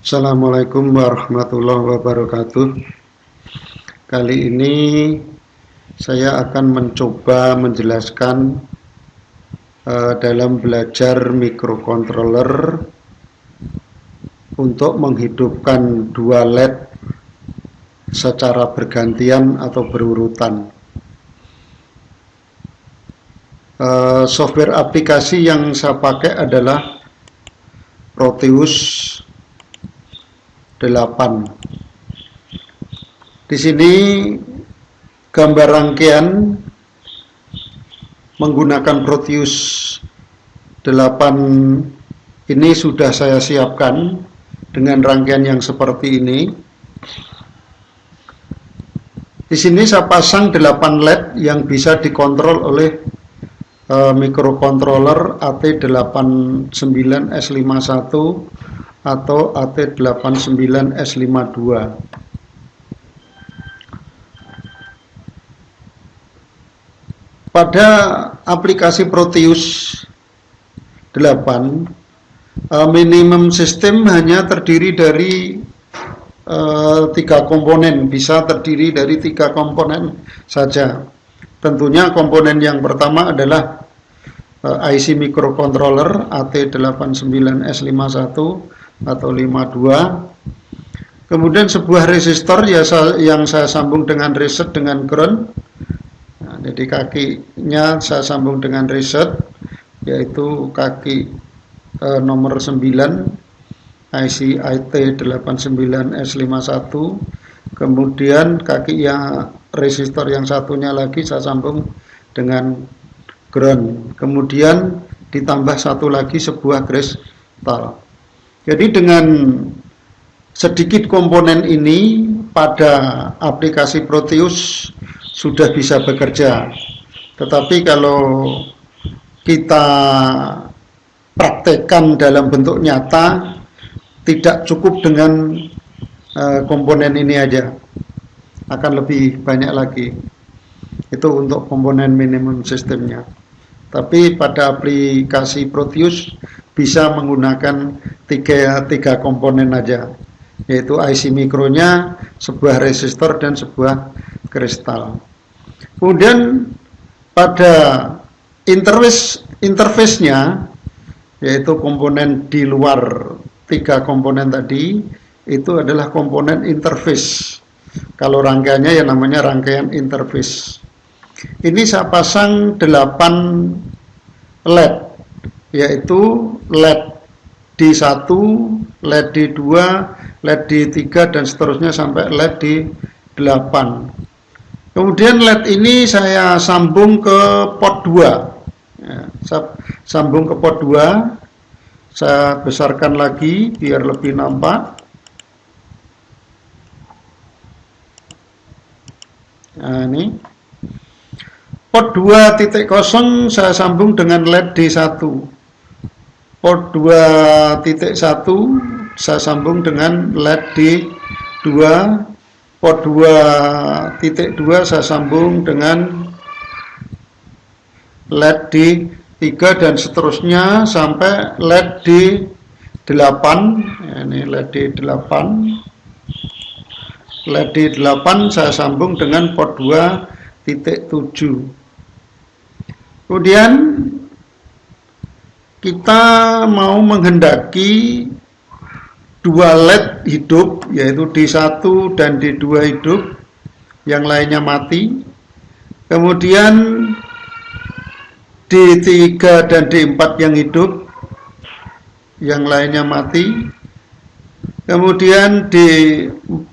Assalamualaikum warahmatullahi wabarakatuh. Kali ini saya akan mencoba menjelaskan dalam belajar microcontroller untuk menghidupkan dua LED secara bergantian atau berurutan. Software aplikasi yang saya pakai adalah Proteus 8. Di sini gambar rangkaian menggunakan Proteus 8 ini sudah saya siapkan dengan rangkaian yang seperti ini. Di sini saya pasang 8 LED yang bisa dikontrol oleh microcontroller AT89S51 atau AT89S52. Pada aplikasi Proteus 8, minimum system hanya terdiri dari 3 komponen, bisa terdiri dari 3 komponen saja. Tentunya komponen yang pertama adalah IC microcontroller AT89S51 atau 52. Kemudian sebuah resistor yang saya sambung dengan reset dengan ground. Nah, jadi kakinya saya sambung dengan reset, yaitu kaki nomor 9 IC IT89S51. Kemudian kaki yang resistor yang satunya lagi saya sambung dengan ground. Kemudian ditambah satu lagi sebuah kristal. Jadi dengan sedikit komponen ini pada aplikasi Proteus sudah bisa bekerja. Tetapi kalau kita praktekkan dalam bentuk nyata, tidak cukup dengan komponen ini aja, akan lebih banyak lagi. Itu untuk komponen minimum sistemnya. Tapi pada aplikasi Proteus bisa menggunakan tiga komponen aja, yaitu IC mikronya, sebuah resistor, dan sebuah kristal. Kemudian pada interface-nya, yaitu komponen di luar 3 komponen tadi, itu adalah komponen interface. Kalau rangkaiannya ya namanya rangkaian interface. Ini saya pasang 8 LED, yaitu LED D1, LED D2, LED D3, dan seterusnya sampai LED D8. Kemudian LED ini saya sambung ke port 2. Ya, saya sambung ke port 2. Saya besarkan lagi biar lebih nampak. Nah, ini port 2.0 saya sambung dengan LED D1. Port 2.1 saya sambung dengan LED D2. Port 2.2 saya sambung dengan LED D3 dan seterusnya sampai LED D8. Ini LED D8. LED D8 saya sambung dengan port 2.7. Kemudian kita mau menghendaki 2 LED hidup, yaitu D1 dan D2 hidup, yang lainnya mati. Kemudian D3 dan D4 yang hidup, yang lainnya mati. Kemudian D5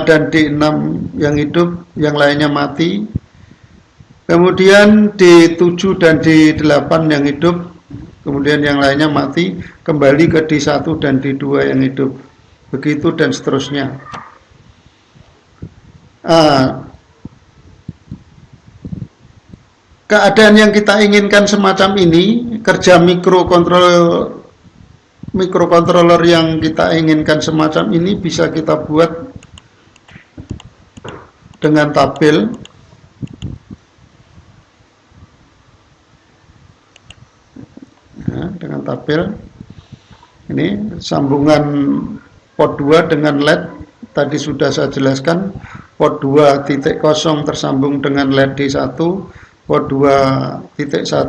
dan D6 yang hidup, yang lainnya mati. Kemudian D7 dan D8 yang hidup, kemudian yang lainnya mati. Kembali ke D1 dan D2 yang hidup. Begitu dan seterusnya. Keadaan yang kita inginkan semacam ini, kerja microcontroller yang kita inginkan semacam ini bisa kita buat dengan tabel. Dengan tabel Ini sambungan port 2 dengan LED tadi sudah saya jelaskan. Port 2.0 tersambung dengan LED D1, port 2.1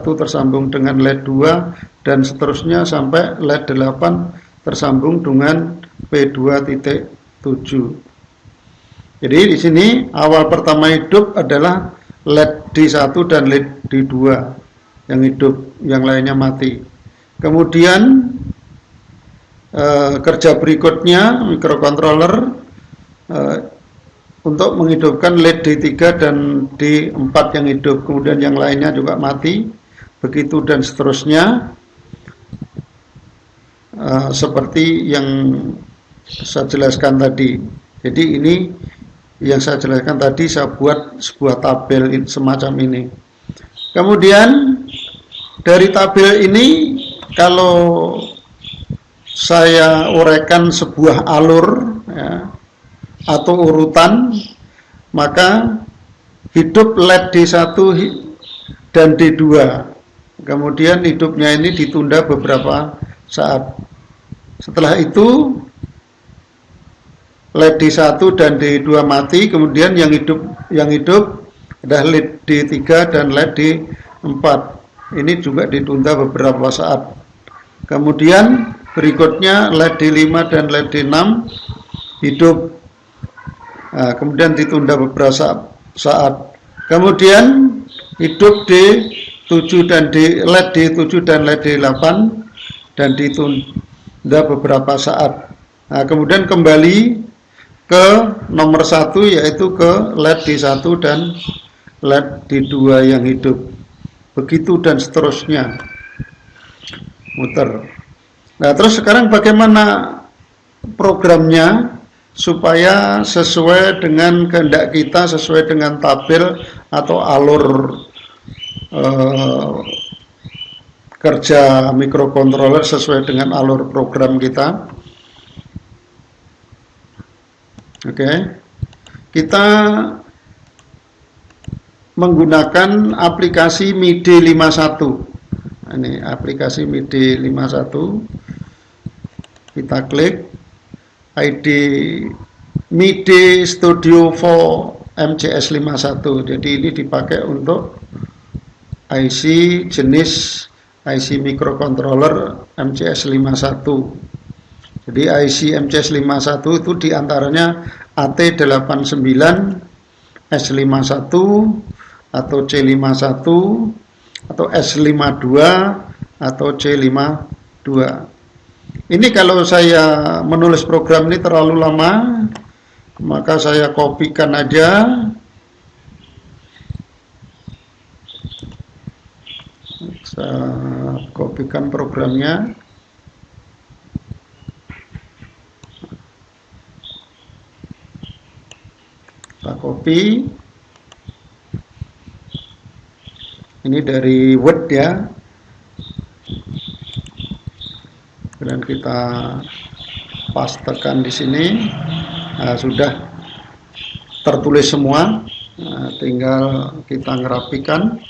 tersambung dengan LED 2, dan seterusnya sampai LED 8 tersambung dengan P2.7. Jadi di sini awal pertama hidup adalah LED D1 dan LED D2 yang hidup, yang lainnya mati. Kemudian kerja berikutnya microcontroller untuk menghidupkan LED D3 dan D4 yang hidup, kemudian yang lainnya juga mati, begitu dan seterusnya, seperti yang saya jelaskan tadi. Jadi ini yang saya jelaskan tadi, saya buat sebuah tabel semacam ini. Kemudian dari tabel ini, kalau saya uraikan sebuah alur ya, atau urutan, maka hidup LED D1 dan D2. Kemudian hidupnya ini ditunda beberapa saat. Setelah itu LED D1 dan D2 mati, kemudian yang hidup adalah LED D3 dan LED D4. Ini juga ditunda beberapa saat. Kemudian berikutnya LED D5 dan LED D6 hidup. Nah, kemudian ditunda beberapa saat. Kemudian hidup D7 dan LED D7 dan LED D8 dan ditunda beberapa saat. Nah, kemudian kembali ke nomor 1, yaitu ke LED D1 dan LED D2 yang hidup. Begitu dan seterusnya. Muter. Nah, terus sekarang bagaimana programnya supaya sesuai dengan kehendak kita, sesuai dengan tabel atau alur kerja microcontroller, sesuai dengan alur program kita. Oke. Kita menggunakan aplikasi MIDI 51. Ini aplikasi MIDI 51. Kita klik ID MIDI Studio 4 MCS 51. Jadi ini dipakai untuk IC jenis IC microcontroller MCS 51. Jadi IC MCS 51 itu diantaranya AT89, S51, atau C51, atau S52, atau C52. Ini kalau saya menulis program ini terlalu lama, maka saya kopikan aja. Saya kopikan programnya. Saya copy. Ini dari Word ya. Dan kita pastekan di sini. Nah, sudah tertulis semua. Nah, tinggal kita ngerapikan.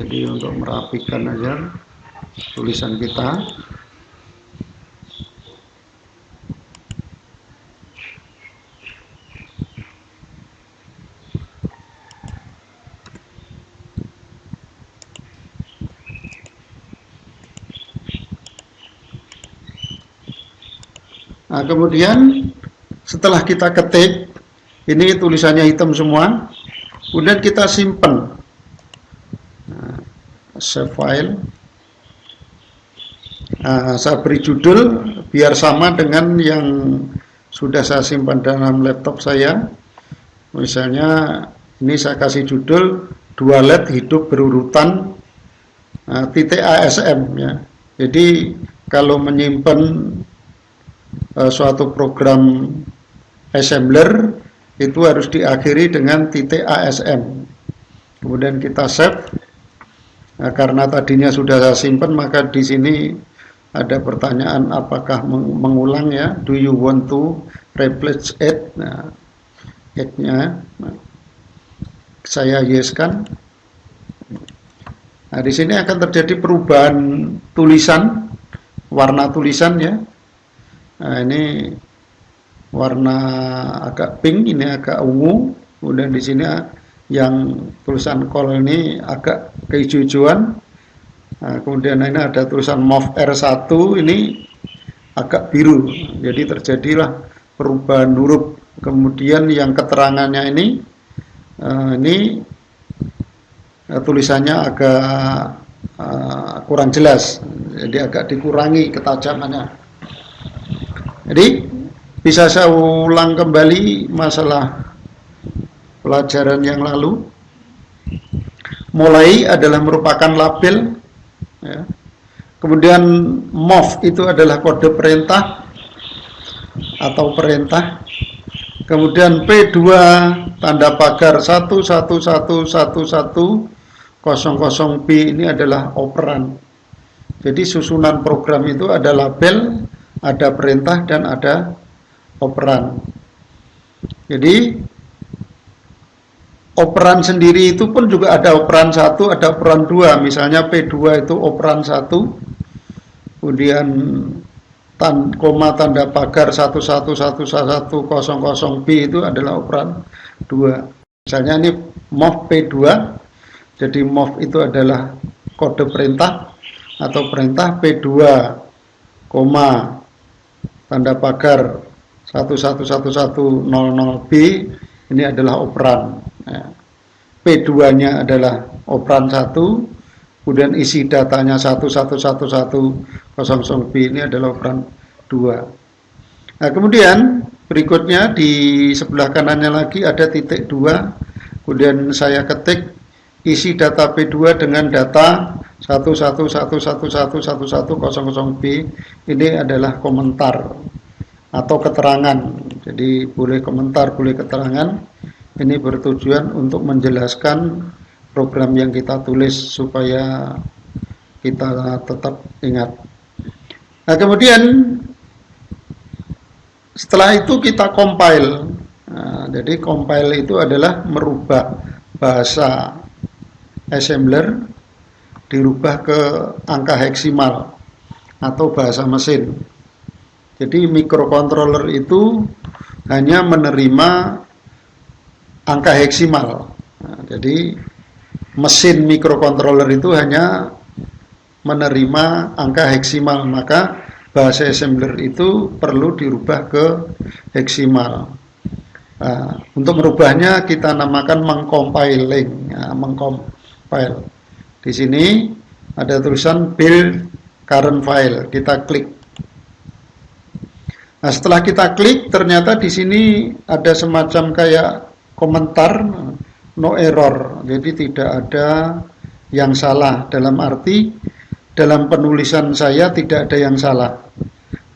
Jadi untuk merapikan aja tulisan kita. Nah, kemudian setelah kita ketik, ini tulisannya hitam semua, kemudian kita simpan. Nah, save file. Nah, saya beri judul biar sama dengan yang sudah saya simpan dalam laptop saya. Misalnya ini saya kasih judul 2 LED hidup berurutan .asm ya. Jadi kalau menyimpan suatu program assembler itu harus diakhiri dengan .asm. Kemudian kita save. Nah, karena tadinya sudah saya simpan, maka di sini ada pertanyaan apakah mengulang ya. Do you want to replace it? Nah, it-nya saya yes kan. Nah, di sini akan terjadi perubahan tulisan, warna tulisan ya. Nah, ini warna agak pink, ini agak ungu. Kemudian di sini yang tulisan call ini agak kehijau-hijauan. Nah, kemudian ini ada tulisan MOV R1 ini agak biru. Jadi terjadilah perubahan huruf. Kemudian yang keterangannya ini tulisannya agak kurang jelas. Jadi agak dikurangi ketajamannya. Jadi bisa saya ulang kembali masalah pelajaran yang lalu. Mulai adalah merupakan label ya. Kemudian MOV itu adalah kode perintah atau perintah. Kemudian P2 tanda pagar 1111100B ini adalah operan. Jadi susunan program itu ada label, ada perintah, dan ada operan. Jadi operan sendiri itu pun juga ada operan 1, ada operan 2. Misalnya P2 itu operan 1, kemudian koma tanda pagar 1111100B itu adalah operan 2. Misalnya ini MOV P2, jadi MOV itu adalah kode perintah atau perintah. P2, koma tanda pagar 1111100B ini adalah operan. P2-nya adalah operan 1, kemudian isi datanya 1111100B ini adalah operan 2. Nah, kemudian berikutnya di sebelah kanannya lagi ada titik 2, kemudian saya ketik isi data P2 dengan data 1111100B, ini adalah komentar atau keterangan. Jadi boleh komentar, boleh keterangan. Ini bertujuan untuk menjelaskan program yang kita tulis supaya kita tetap ingat. Nah, kemudian setelah itu kita compile. Nah, jadi compile itu adalah merubah bahasa assembler dirubah ke angka heksimal atau bahasa mesin. Jadi microcontroller itu hanya menerima angka heksimal. Nah, jadi mesin microcontroller itu hanya menerima angka heksimal, maka bahasa assembler itu perlu dirubah ke heksimal. Nah, untuk merubahnya kita namakan mengcompiling. Nah, mengcompile. Di sini ada tulisan build current file. Kita klik. Nah, setelah kita klik, ternyata di sini ada semacam kayak komentar no error. Jadi tidak ada yang salah, dalam arti dalam penulisan saya tidak ada yang salah.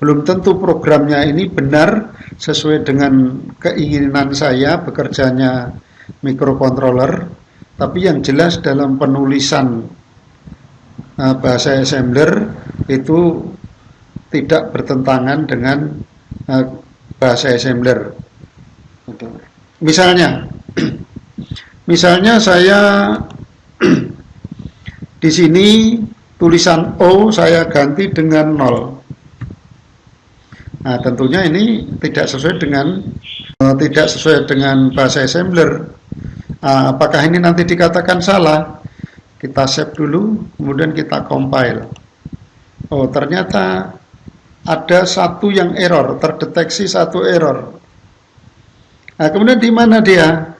Belum tentu programnya ini benar sesuai dengan keinginan saya bekerjanya microcontroller, tapi yang jelas dalam penulisan bahasa assembler itu tidak bertentangan dengan bahasa assembler. Misalnya saya di sini tulisan O saya ganti dengan 0. Nah, tentunya ini tidak sesuai dengan bahasa assembler. Apakah ini nanti dikatakan salah? Kita save dulu, kemudian kita compile. Oh, ternyata ada satu yang error, terdeteksi satu error. Nah, kemudian di mana dia?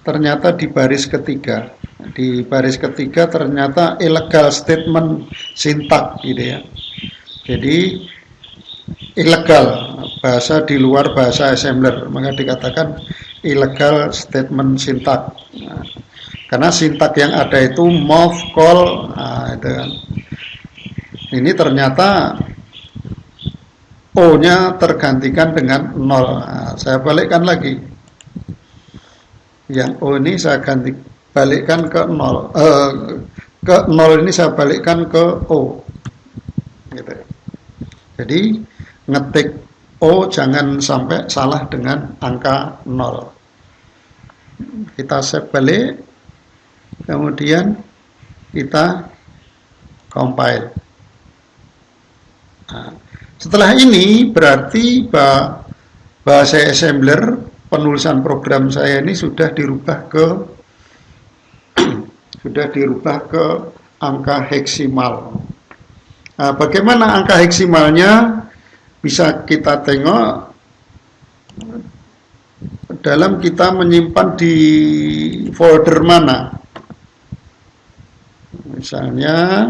Ternyata di baris ketiga. Di baris ketiga ternyata illegal statement syntax gitu ya. Jadi ilegal, bahasa di luar bahasa assembler, maka dikatakan illegal statement syntax. Nah, karena syntax yang ada itu move, call, itu kan. Ini ternyata O-nya tergantikan dengan 0. Nah, saya balikkan lagi. Yang O ini saya balikkan ke 0. Ke 0 ini saya balikkan ke O. Gitu. Jadi ngetik O jangan sampai salah dengan angka 0. Kita save balik. Kemudian kita compile. Nah, setelah ini berarti bahasa assembler penulisan program saya ini sudah dirubah ke angka heksimal. Nah, bagaimana angka heksimalnya bisa kita tengok dalam kita menyimpan di folder mana. Misalnya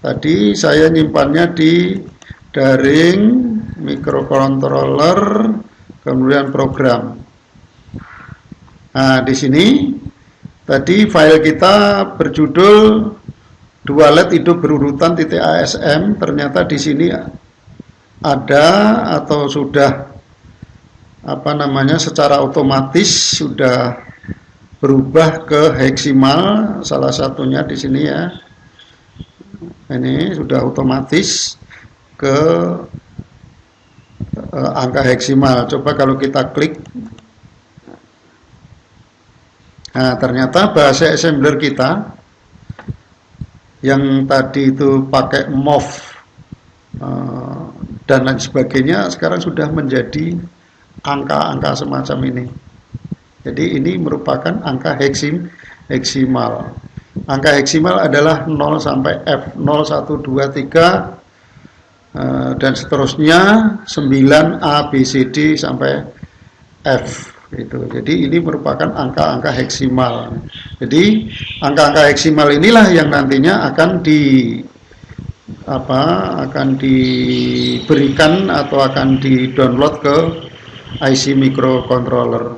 tadi saya nyimpannya di daring microcontroller kemudian program. Nah, di sini tadi file kita berjudul dua LED hidup berurutan .asm, ternyata di sini ada atau sudah secara otomatis sudah berubah ke heksimal, salah satunya di sini ya. Ini sudah otomatis ke angka heksimal. Coba kalau kita klik. Nah, ternyata bahasa assembler kita yang tadi itu pakai MOV dan lain sebagainya sekarang sudah menjadi angka-angka semacam ini. Jadi ini merupakan angka heksimal. Angka heksimal adalah 0 sampai F, 0, 1, 2, 3 dan seterusnya 9 A, B, C, D sampai F gitu. Jadi ini merupakan angka-angka heksimal. Jadi angka-angka heksimal inilah yang nantinya akan diberikan atau akan di-download ke IC microcontroller.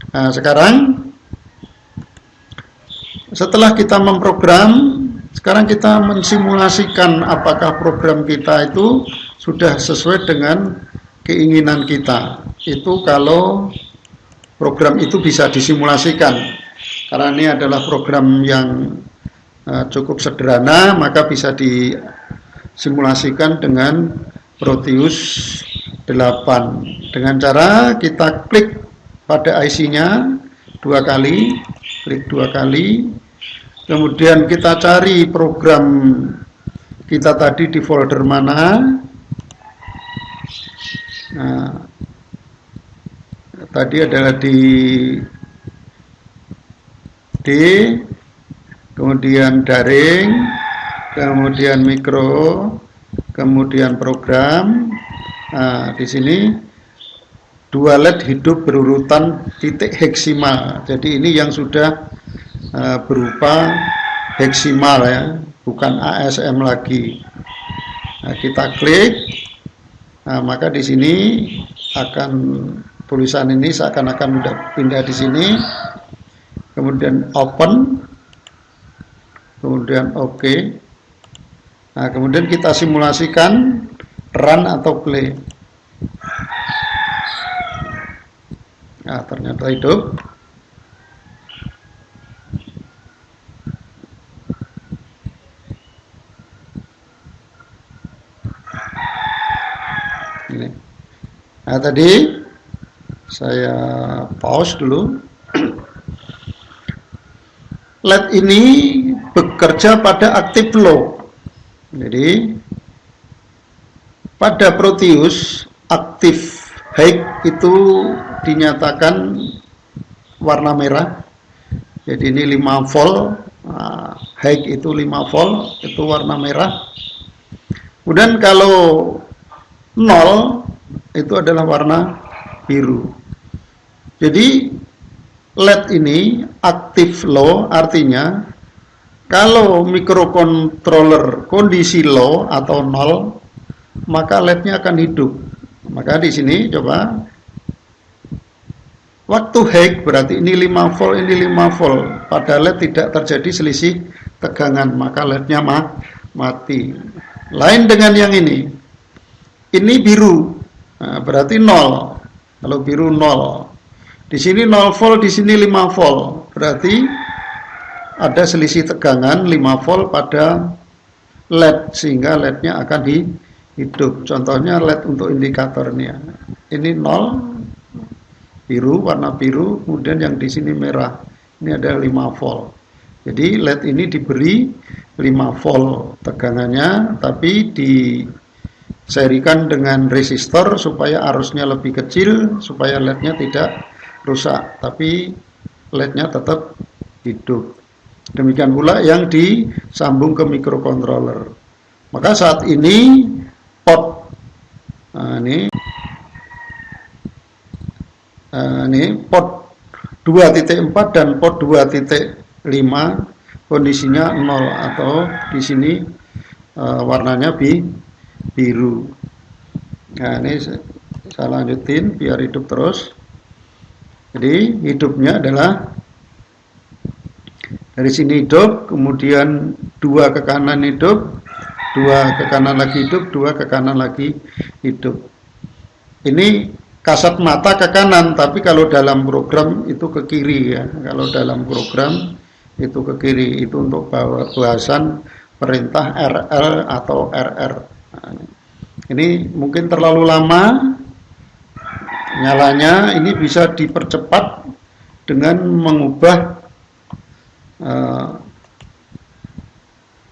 Nah, sekarang setelah kita memprogram, sekarang kita mensimulasikan apakah program kita itu sudah sesuai dengan keinginan kita. Itu kalau program itu bisa disimulasikan. Karena ini adalah program yang cukup sederhana, maka bisa disimulasikan dengan Proteus 8. Dengan cara kita klik pada IC-nya 2 kali, klik 2 kali, kemudian kita cari program kita tadi di folder mana. Nah, tadi adalah di D, kemudian daring, kemudian mikro, kemudian program. Nah, di sini dua LED hidup berurutan titik heksimal. Jadi ini yang sudah berupa heksimal ya, bukan ASM lagi. Nah, kita klik. Nah, maka di sini akan tulisan ini seakan-akan sudah pindah di sini. Kemudian open. Kemudian OK. Nah, kemudian kita simulasikan run atau play. Nah, ternyata hidup. Ini. Nah, tadi saya pause dulu. LED ini bekerja pada active low. Jadi pada Proteus aktif high itu dinyatakan warna merah. Jadi ini 5 volt, high itu 5 volt, itu warna merah. Kemudian kalau 0 itu adalah warna biru. Jadi LED ini aktif low, artinya kalau microcontroller kondisi low atau 0, maka LED-nya akan hidup. Maka di sini coba waktu high berarti ini 5 volt, ini 5 volt. Pada LED tidak terjadi selisih tegangan, maka LED-nya mati. Lain dengan yang ini. Ini biru. Nah, berarti 0. Kalau biru 0. Di sini 0 volt, di sini 5 volt. Berarti ada selisih tegangan 5 volt pada LED sehingga LED-nya akan hidup. Contohnya LED untuk indikatornya. Ini 0 biru, warna biru, kemudian yang di sini merah. Ini ada 5 volt. Jadi LED ini diberi 5 volt tegangannya, tapi diserikan dengan resistor supaya arusnya lebih kecil, supaya LED-nya tidak rusak, tapi LED-nya tetap hidup. Demikian pula yang disambung ke microcontroller. Maka saat ini port ini port 2.4 dan port 2.5 kondisinya 0 atau di sini warnanya biru. Nah, ini saya lanjutin biar hidup terus. Jadi hidupnya adalah dari sini hidup, kemudian 2 ke kanan hidup, 2 ke kanan lagi hidup, 2 ke kanan lagi hidup. Ini kasat mata ke kanan, tapi kalau dalam program itu ke kiri ya. Kalau dalam program itu ke kiri, itu untuk bahasan perintah RL atau RR. Nah, ini mungkin terlalu lama nyalanya, ini bisa dipercepat dengan mengubah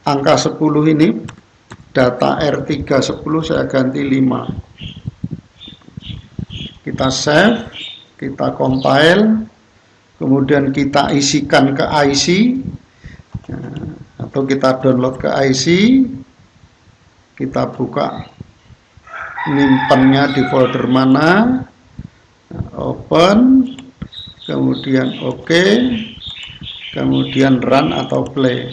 angka 10 ini, data R310 saya ganti 5. Kita save, kita compile, kemudian kita isikan ke IC, atau kita download ke IC, kita buka nyimpannya di folder mana, open, kemudian OK, kemudian run atau play.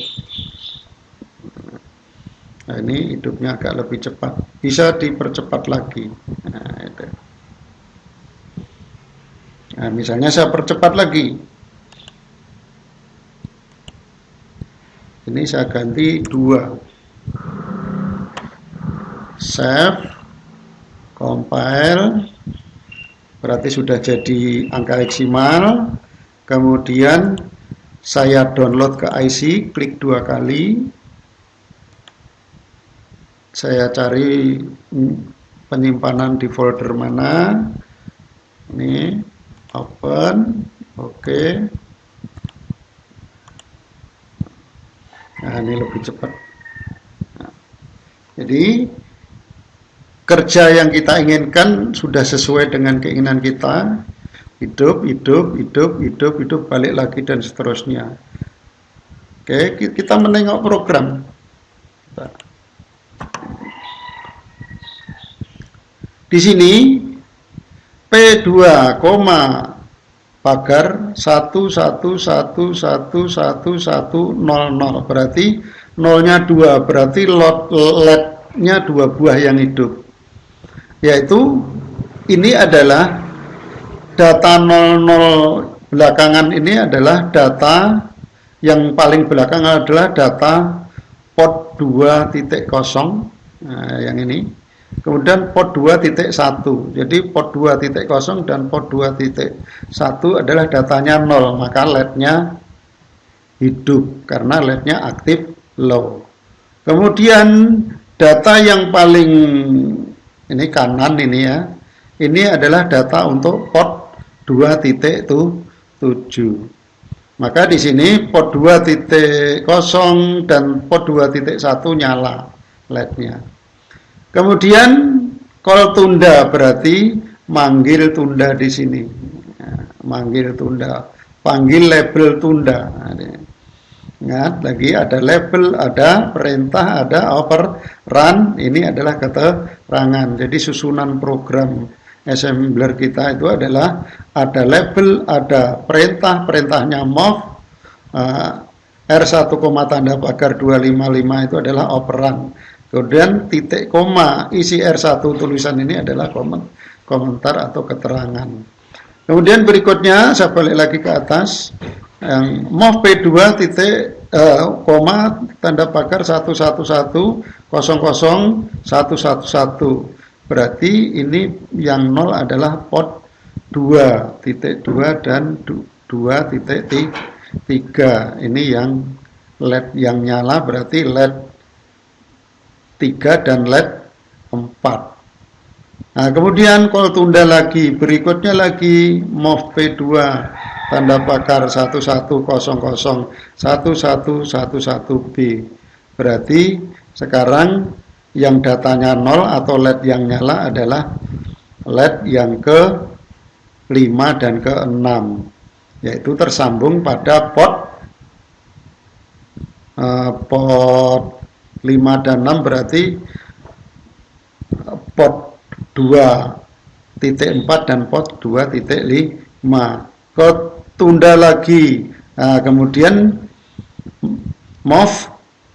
Nah, ini hidupnya agak lebih cepat, bisa dipercepat lagi. Nah, itu. Nah, misalnya saya percepat lagi. Ini saya ganti 2. Save, compile, berarti sudah jadi angka heksimal. Kemudian saya download ke IC, klik 2 kali. Saya cari penyimpanan di folder mana. Ini open, oke. Nah, ini lebih cepat. Nah, jadi kerja yang kita inginkan sudah sesuai dengan keinginan kita. Hidup, balik lagi dan seterusnya. Oke, kita menengok program. Di sini P2, pagar 111111100, berarti nolnya 2, berarti LED-nya 2 buah yang hidup. Yaitu ini adalah data 00 belakangan, ini adalah data yang paling belakangan adalah data port 2.0, nah, yang ini. Kemudian port 2.1. Jadi port 2.0 dan port 2.1 adalah datanya 0, maka LED-nya hidup karena LED-nya aktif low. Kemudian data yang paling ini kanan ini ya. Ini adalah data untuk port 2.7. Maka di sini port 2.0 dan port 2.1 nyala LED-nya. Kemudian call tunda berarti manggil tunda di sini. Manggil tunda, panggil label tunda. Ingat lagi ada label, ada perintah, ada operan. Ini adalah keterangan. Jadi susunan program assembler kita itu adalah ada label, ada perintah, perintahnya mov, R1, tanda pagar 255 itu adalah operan. Kemudian titik koma, isi R1 tulisan ini adalah komentar atau keterangan. Kemudian berikutnya saya balik lagi ke atas, yang mov P2 titik koma tanda pagar 111001111. Berarti ini yang 0 adalah port 2.2 dan 2.3. Ini yang LED yang nyala, berarti LED 3 dan LED 4. Nah, kemudian call tunda lagi, berikutnya lagi mov P2 tanda pagar 11001111B. Berarti sekarang yang datanya 0 atau LED yang nyala adalah LED yang ke 5 dan ke 6, yaitu tersambung pada port 5 dan 6, berarti port 2.4 dan port 2.5. Tunda lagi. Nah, kemudian MOV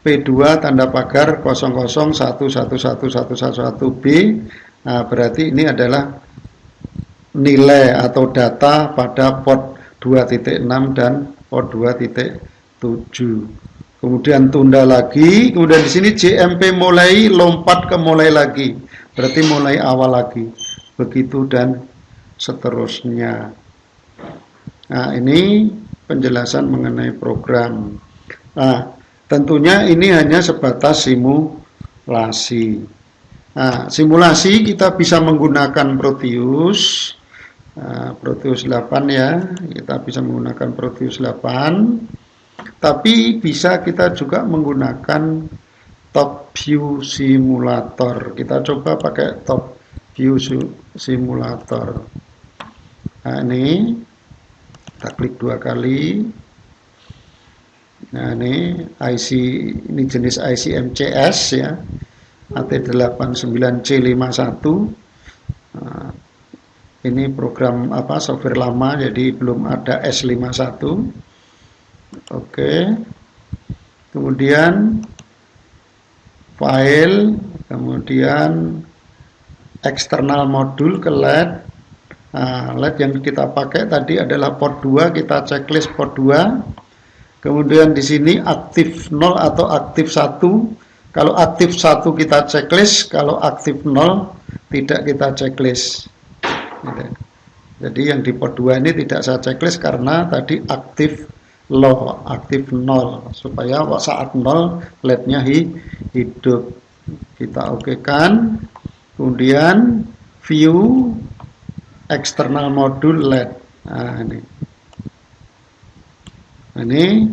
P2 tanda pagar 00111111B. Nah, berarti ini adalah nilai atau data pada port 2.6 dan port 2.7. Kemudian tunda lagi, kemudian di sini JMP mulai lompat ke mulai lagi, berarti mulai awal lagi, begitu dan seterusnya. Nah, ini penjelasan mengenai program. Nah, tentunya ini hanya sebatas simulasi. Nah, simulasi kita bisa menggunakan Proteus, Proteus 8 ya, kita bisa menggunakan Proteus 8. Tapi bisa kita juga menggunakan Top View Simulator. Kita coba pakai Top View Simulator. Nah, ini kita klik 2 kali. Nah, ini IC, ini jenis IC MCS ya, AT89C51. Nah, ini program software lama, jadi belum ada S51. Oke. Kemudian file, kemudian eksternal modul ke LED. Nah, LED yang kita pakai tadi adalah port 2, kita checklist port 2. Kemudian di sini aktif 0 atau aktif 1. Kalau aktif 1 kita checklist, kalau aktif 0 tidak kita checklist. Jadi yang di port 2 ini tidak saya checklist karena tadi aktif low, aktif 0, supaya saat 0 LED-nya hidup. Kita okekan. Kemudian view eksternal modul LED. Nah, ini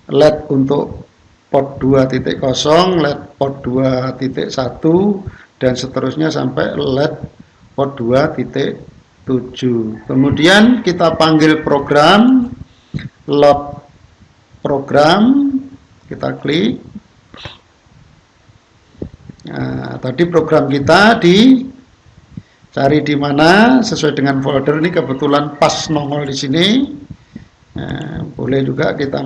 LED untuk port 2.0, LED port 2.1 dan seterusnya sampai LED port 2.7. Kemudian kita panggil program, load program, kita klik. Nah, tadi program kita cari di mana sesuai dengan folder, ini kebetulan pas nongol di sini. Nah, boleh juga kita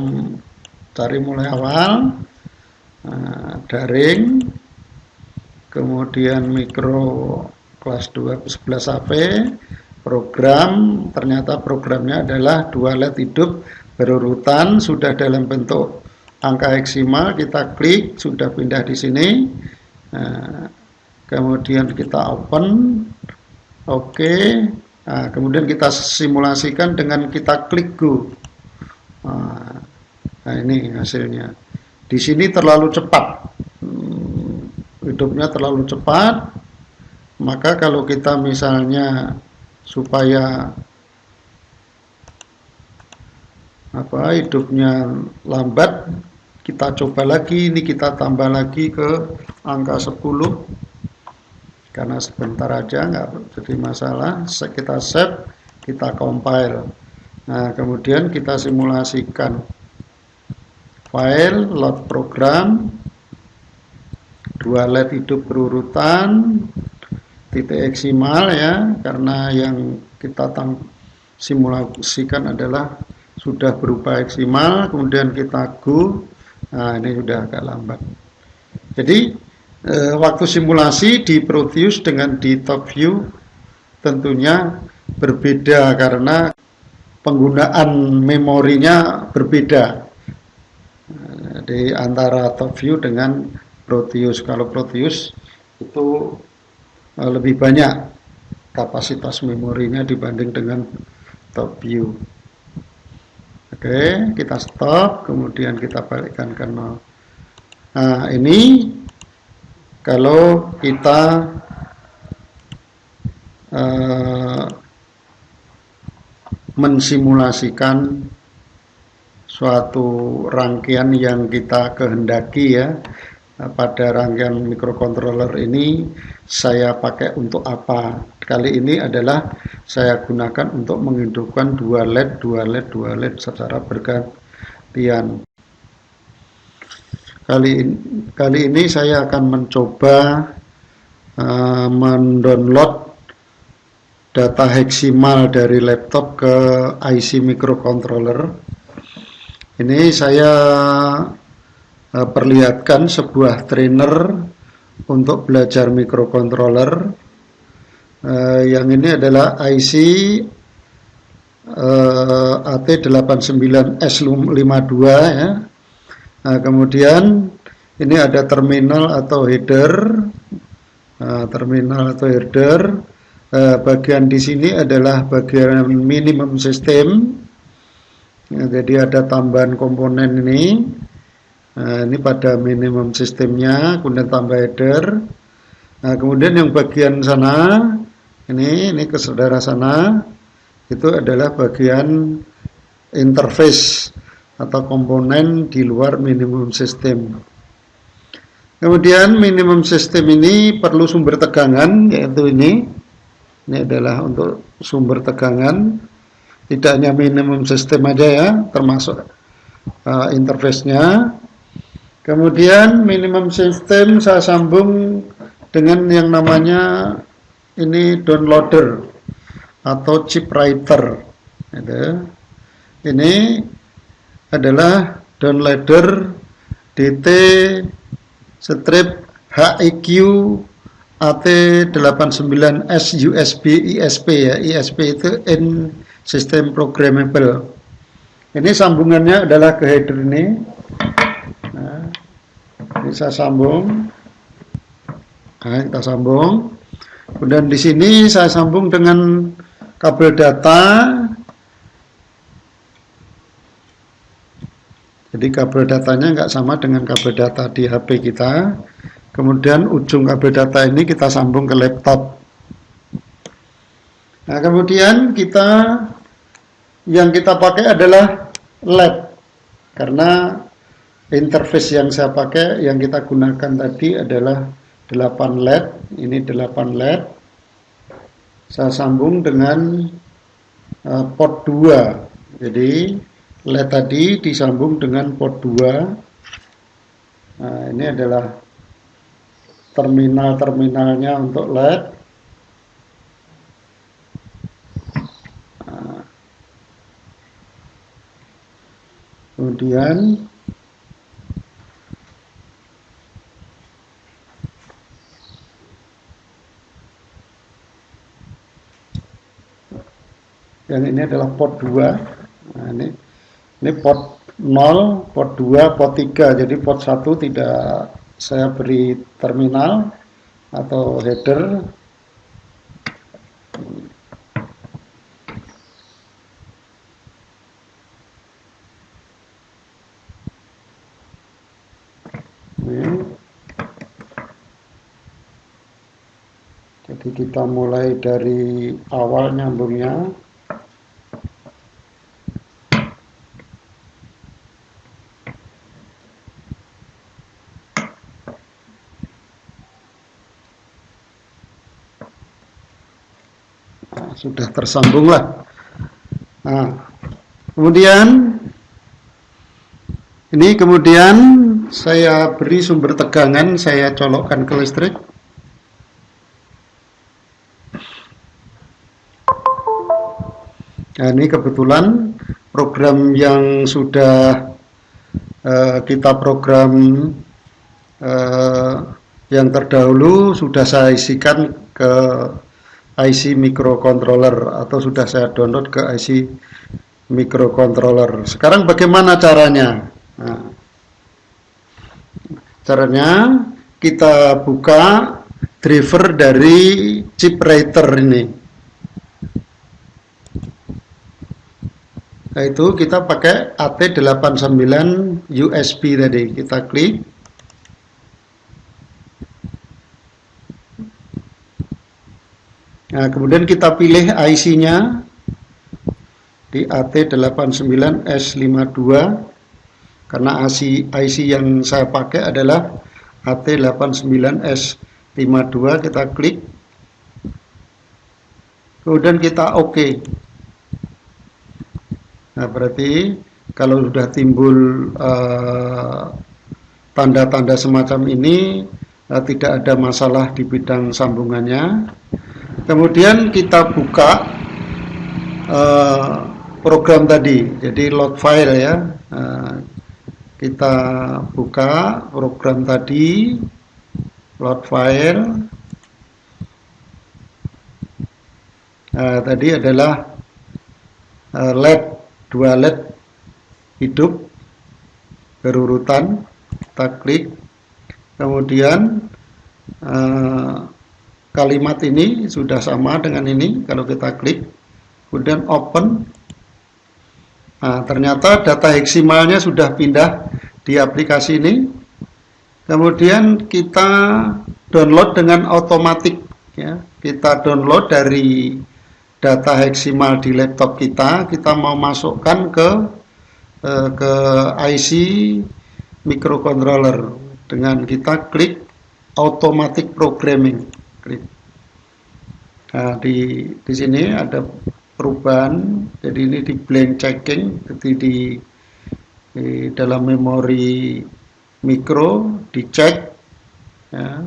cari mulai awal. Nah, daring, kemudian mikro kelas 2 11 HP, program, ternyata programnya adalah 2 LED hidup berurutan, sudah dalam bentuk angka heksimal, kita klik, sudah pindah di sini. Nah, kemudian kita open. Oke. Nah, kemudian kita simulasikan dengan kita klik go. Nah, ini hasilnya. Di sini terlalu cepat, hidupnya terlalu cepat. Maka kalau kita misalnya supaya hidupnya lambat, kita coba lagi, ini kita tambah lagi ke angka 10. Karena sebentar aja nggak jadi masalah, kita save, kita compile. Nah, kemudian kita simulasikan file, load program, 2 LED hidup berurutan, titik heksimal ya, karena yang kita simulasikan adalah sudah berupa heksimal, kemudian kita go. Nah, ini sudah agak lambat. Jadi waktu simulasi di Proteus dengan di Top View tentunya berbeda karena penggunaan memorinya berbeda di antara Top View dengan Proteus. Kalau Proteus itu lebih banyak kapasitas memorinya dibanding dengan Top View. Oke, kita stop, kemudian kita balikkan ke 0. Nah, ini kalau kita mensimulasikan suatu rangkaian yang kita kehendaki ya. Pada rangkaian microcontroller ini saya pakai untuk apa? Kali ini adalah saya gunakan untuk menghidupkan dua LED secara bergantian. Kali ini saya akan mencoba mendownload data heksimal dari laptop ke IC microcontroller. Ini saya perlihatkan sebuah trainer untuk belajar microcontroller. Yang ini adalah IC AT89S52 ya. Nah, kemudian ini ada terminal atau header. Bagian di sini adalah bagian minimum system. Ya, jadi ada tambahan komponen ini. Ini pada minimum sistemnya, kemudian tambah header. Nah, kemudian yang bagian sana, ini ke saudara sana, itu adalah bagian interface atau komponen di luar minimum system. Kemudian minimum system ini perlu sumber tegangan, yaitu ini adalah untuk sumber tegangan. Tidak hanya minimum system aja ya, termasuk interface-nya. Kemudian minimum system saya sambung dengan yang namanya ini downloader atau chip writer. Ini adalah downloader DT strip HIQ AT89S USB ISP ya. ISP itu in system programmable. Ini sambungannya adalah ke header ini. Nah, ini saya sambung. Nah, kita sambung. Kemudian di sini saya sambung dengan kabel data. Jadi kabel datanya nggak sama dengan kabel data di HP kita. Kemudian ujung kabel data ini kita sambung ke laptop. Nah, kemudian yang kita pakai adalah LED. Karena interface yang saya pakai, yang kita gunakan tadi adalah 8 LED. Ini 8 LED. Saya sambung dengan port 2. Jadi LED tadi disambung dengan port 2. Nah, ini adalah terminalnya untuk LED. Nah, kemudian yang ini adalah port 2. Nah, ini port 0, port 2, port 3. Jadi port 1 tidak saya beri terminal atau header. Jadi kita mulai dari awal nyambungnya. Sudah tersambung lah. Nah, kemudian saya beri sumber tegangan, saya colokkan ke listrik. Nah, ini kebetulan program yang sudah kita program yang terdahulu sudah saya isikan ke IC microcontroller atau sudah saya download ke IC microcontroller. Sekarang bagaimana caranya? Nah, caranya kita buka driver dari chip writer ini. Yaitu kita pakai AT89 USB tadi. Kita klik. Nah, kemudian kita pilih IC-nya. di AT89S52 karena IC yang saya pakai adalah AT89S52. Kita klik, kemudian kita OK. Nah, berarti kalau sudah timbul tanda-tanda semacam ini, tidak ada masalah di bidang sambungannya. Kemudian kita buka program tadi, jadi load file ya. Kita buka program tadi, load file. Tadi adalah LED, 2 LED hidup berurutan. Kita klik, kemudian kalimat ini sudah sama dengan ini. Kalau kita klik, kemudian open, ternyata data heksimalnya sudah pindah di aplikasi ini. Kemudian kita download dengan otomatis ya. Kita download dari data heksimal di laptop kita. Kita mau masukkan ke IC microcontroller dengan kita klik automatic programming. Klik. Nah, di sini ada perubahan, jadi ini di blank checking, jadi di dalam memori mikro dicek ya.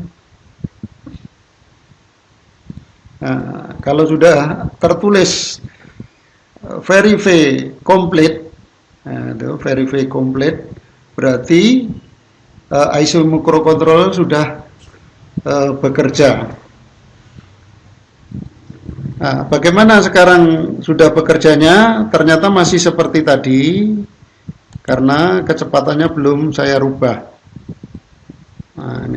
Nah, kalau sudah tertulis verify complete, itu verify complete, berarti IC microcontroller sudah bekerja. Nah, bagaimana sekarang sudah bekerjanya? Ternyata masih seperti tadi, karena kecepatannya belum saya rubah. Nah,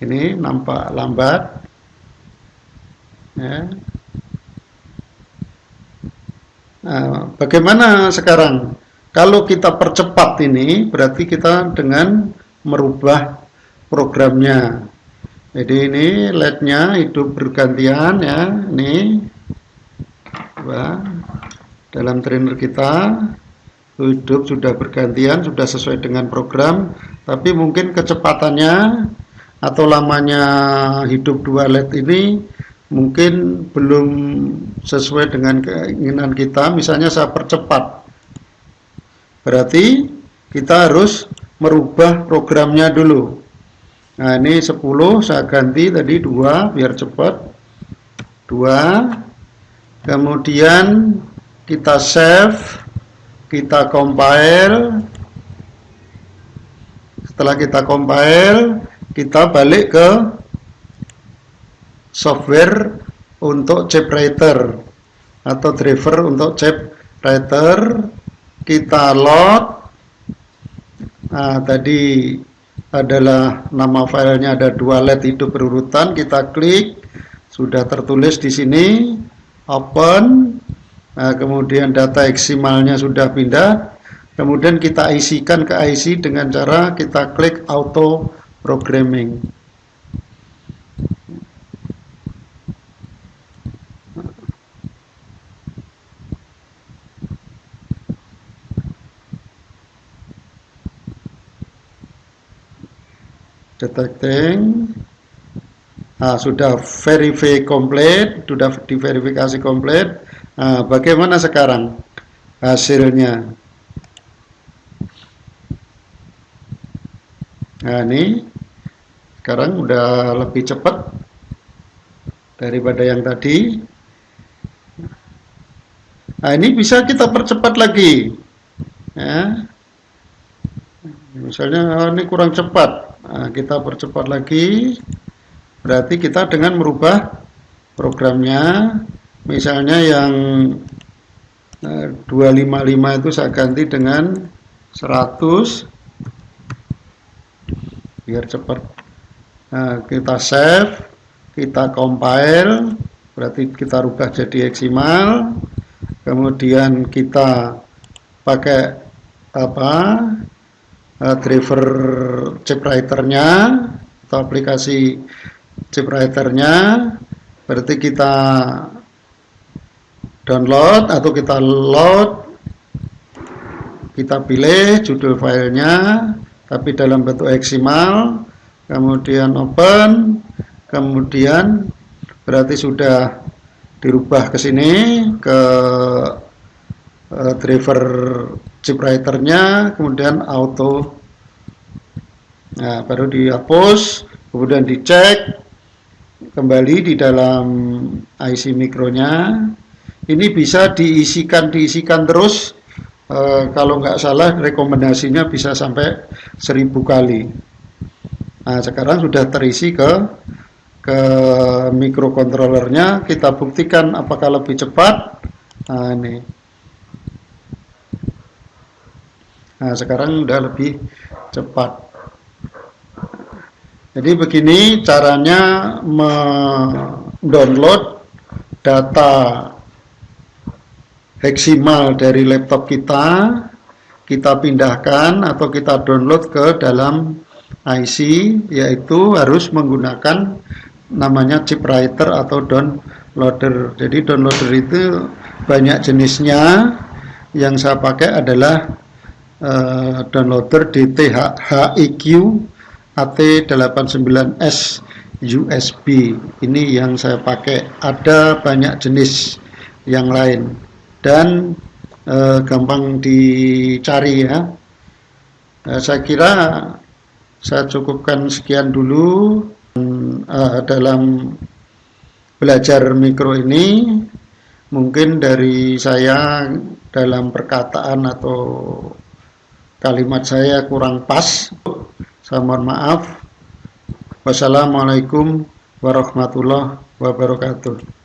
ini nampak lambat. Ya. Nah, bagaimana sekarang? Kalau kita percepat ini, berarti kita dengan merubah programnya. Jadi ini LED-nya hidup bergantian ya. Ini coba dalam trainer kita hidup sudah bergantian, sudah sesuai dengan program, tapi mungkin kecepatannya atau lamanya hidup 2 LED ini mungkin belum sesuai dengan keinginan kita. Misalnya saya percepat, berarti kita harus merubah programnya dulu. Nah, ini 10 saya ganti tadi 2 biar cepat. 2. Kemudian kita save, kita compile. Setelah kita compile, kita balik ke software untuk chip writer atau driver untuk chip writer. Kita load. Nah, tadi adalah nama filenya ada 2 LED hidup berurutan. Kita klik, sudah tertulis di sini open. Nah, kemudian data heksimalnya sudah pindah. Kemudian kita isikan ke IC dengan cara kita klik auto programming. Detecting. Nah, sudah verify complete, sudah diverifikasi complete. Nah, bagaimana sekarang hasilnya? Nah, ini sekarang udah lebih cepat daripada yang tadi. Nah, ini bisa kita percepat lagi ya. Misalnya ini kurang cepat, nah, kita percepat lagi. Berarti kita dengan merubah programnya, misalnya yang 255 itu saya ganti dengan 100 biar cepat. Nah, kita save, kita compile, berarti kita rubah jadi heksimal. Kemudian kita pakai driver chip writer-nya atau aplikasi chip writer-nya. Berarti kita download atau kita load, kita pilih judul filenya tapi dalam bentuk XML, kemudian open, kemudian berarti sudah dirubah ke sini ke driver chip writer-nya, kemudian auto. Nah, baru dihapus, kemudian dicek kembali di dalam IC mikronya. Ini bisa diisikan terus. Kalau nggak salah rekomendasinya bisa sampai 1000 kali. Nah, sekarang sudah terisi ke mikrokontrolernya. Kita buktikan apakah lebih cepat. Nah, ini. Nah, sekarang udah lebih cepat. Jadi begini caranya mendownload data heksimal dari laptop kita pindahkan atau kita download ke dalam IC, yaitu harus menggunakan namanya chip writer atau downloader. Jadi downloader itu banyak jenisnya. Yang saya pakai adalah downloader DTHIQ AT89S USB. Ini yang saya pakai. Ada banyak jenis yang lain dan gampang dicari ya. Saya kira saya cukupkan sekian dulu dalam belajar mikro ini. Mungkin dari saya dalam perkataan atau kalimat saya kurang pas. Saya mohon maaf. Wassalamualaikum warahmatullahi wabarakatuh.